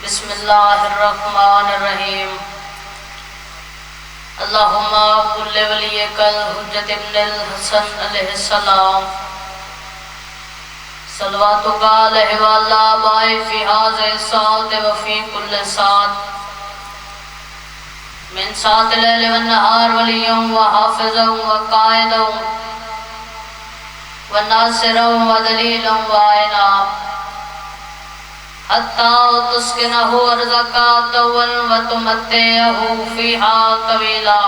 بسم اللہ الرحمن الرحیم اللہم کل ولیک الحجت ابن الحسن علیہ السلام صلواتک علیہ وعلی آبائہ فی ھذہ الساعۃ وفی کل ساعۃ من ساعۃ اللیل والنہار ولیہ وحافظا وقائدا وناصرا ودلیلا وعینا حتی تسکنہ ارضک طوعا وتمتعہ فیہا طویلا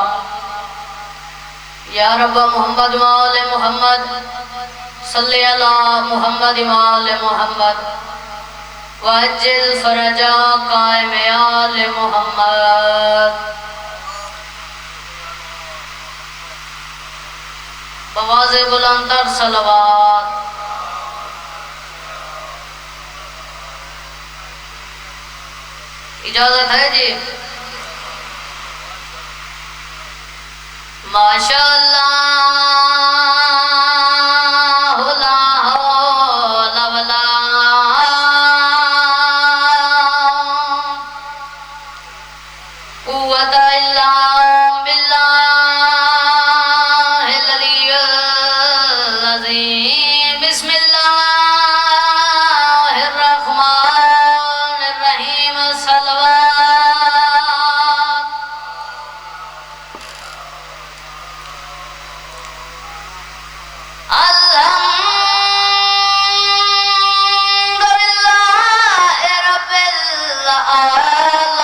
یا رب محمد وآل محمد صلی علی محمد وآل محمد وعجل فرجا قائم آل محمد بواز بلندر صلوات اجازت ہے جی ماشاءاللہ لا حول ولا قوت الا باللہ العلی العظیم بسم اللہ الرحمن الرحیم صلوات الحمدللہ رب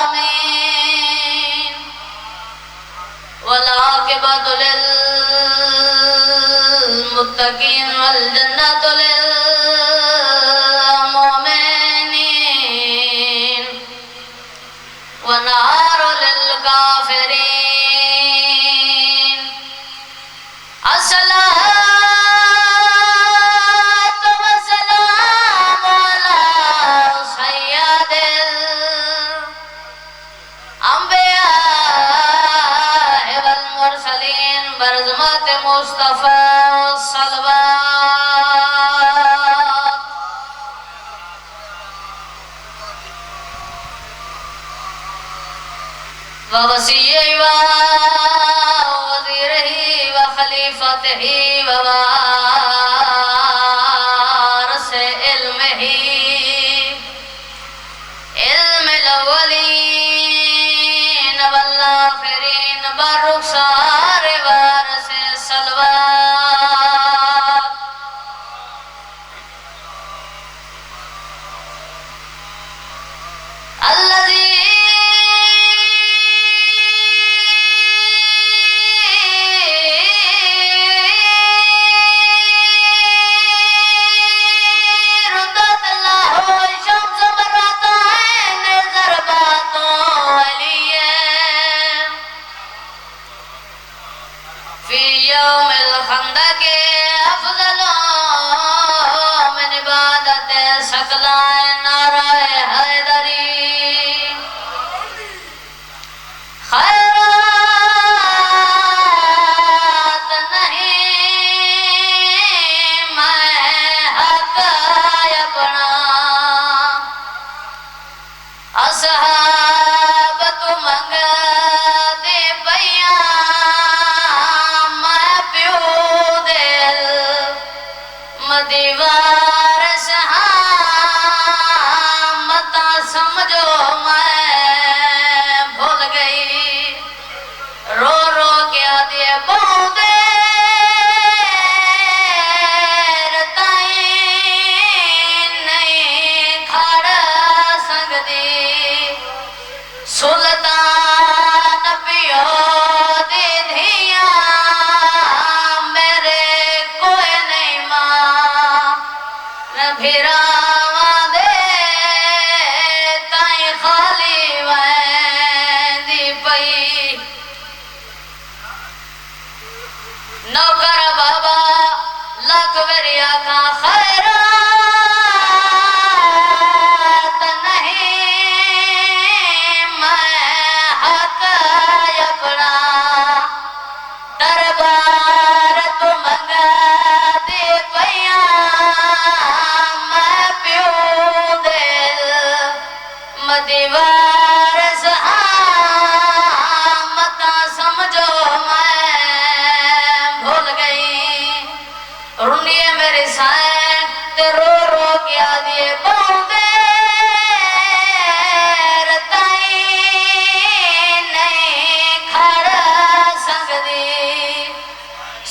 العالمین والعاقبۃ للمتقین والجنۃ للمؤمنین والنار للکافرین الصلاۃ والسلام علی سید الانبیاء والمرسلین برحمت مصطفیٰ صلوات ووصیہ ووزیرہ وخلیفتہ ووارث علمہ علم الاولین والآخرین برخسار وارث صلوات الذی ردت اللہ شمس براتین ضربات علیہ فی یوم الخندق افضل من عبادت ثقلین نعرہ حیدری خیرات نہیں میں حق اپنا اصحاب تو منگ دے پیاں میں پیو دل مدیوار متا سمجھو میں بھول گئی رو رو کیا دے بہت دیر تائیں نہیں کھڑ سکتی سلطان پیو دی دھیاں میرے کوئی نہیں ماں بھیراواں دے تائیں خالی ویندی پئی نوکر بابا لاکھ وریا کا خیرات نہیں میں مدی وارث متا سمجھو میں بھول گئی رنیے میری سائیں تے رو رو کیا دیے باؤں دے رتائی نہیں کھڑ سکتی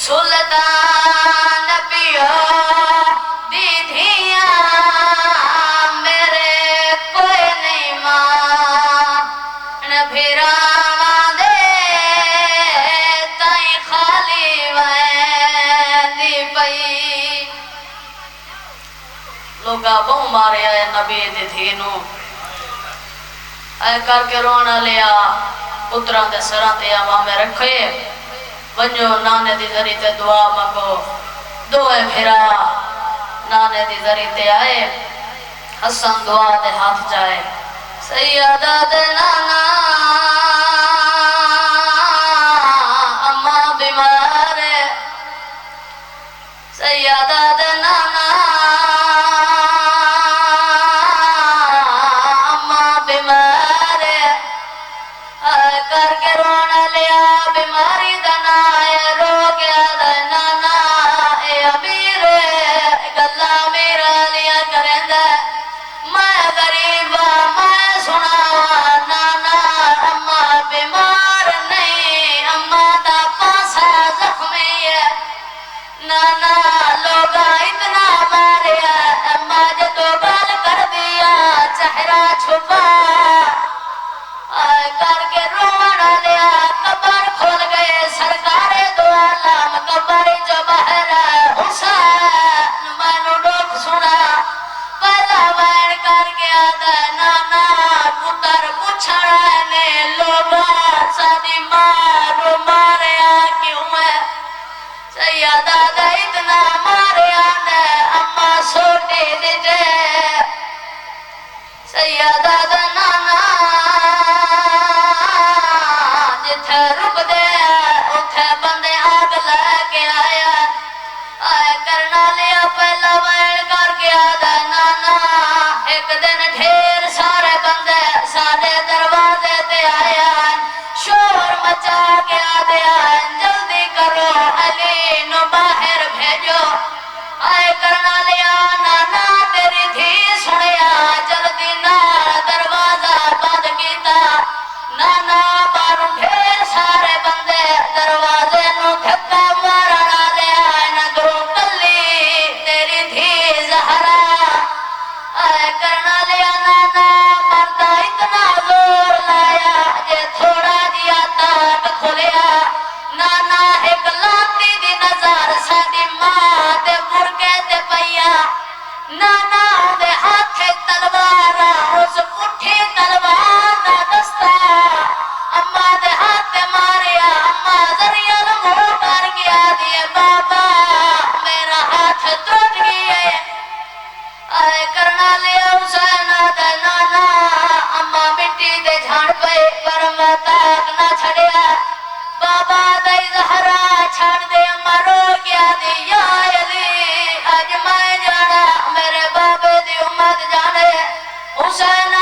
سلطان پیو دی دھیاں میرے کوئی نہیں ماں بھیراواں دے تائیں خالی ویندی پئی لوگا بہو مارے آئے نبی دی دھینو اے کر کے رونا لیا پتران دے سران تے آماں میں رکھے ونجو نانے دی ذری تے دعا مگو دوئے پھرا نانے دی ذری تے آئے حسن دعا دے ہاتھ جائے سیدہ دے نانا اماں بیمار ہے سیدہ دے نانا اماں بیمار ہے کر کے رونا لیا بیماری دنا ہے رو گیا نانا اے امیر گلا میرا لیا کریں دے میں غریبا میں سنا نانا اماں بیمار نہیں اماں دا پاسا زخمی ہے نانا لوگا اتنا ماریا اماں جدو گل کر دیا چہرہ چھپا کر کے رونا لیا قبر کھول گئے سرکار دو عالم قبر جو باہر حسین مینو ڈوک سنا پہلا وین کر کے آدھا نانا پتر پوچھڑا نے لوگا سادی مارو ماریا کیوں ہے سیدہ دا اتنا ماریا نے اماں سوٹی دیجے سیدہ دا نانا جتھے رک دے اتھے بندے آگ لے کے آیا آئے کرنا لیا پہلا وین کر کے آدھا نانا ایک دن ڈھیر سارے بندے سارے دروازے تے آیا شور مچا کے آدھے جلدی کرو علی نو باہر بھیجو آئے کرنا لیا نانا تیری دھی سنیا جلدی نہ دروازہ بند کیتا نانا باروں ڈھیر سارے بندے دروازے نو دھکا مارنا لیا نگروں کلی تیری دھی زہرا آئے کرنا لیا نانا مردہ اتنا زور لایا جے تھوڑا جیا تاک کھولیا نانا ایک لانتی دی نظر سادی ماں دے مرگے دے پیا نانا دے ہاتھ تلوارا اس پٹھی تلوار دا دستا اماں دے ہاتھ ماریا اماں ذریعہ لمحو کر گیا دیے بابا میرا ہاتھ ٹوٹ گئے آئے کرنا لیا حسین دے نانا اماں مٹی دے جھاڑ پہ پر میں تاک نہ چھڑیا بابا دائی زہرا چھاڑ دے مرو گیا دی یا علی آج میں جانا میرے بابے دی امت جانے حسین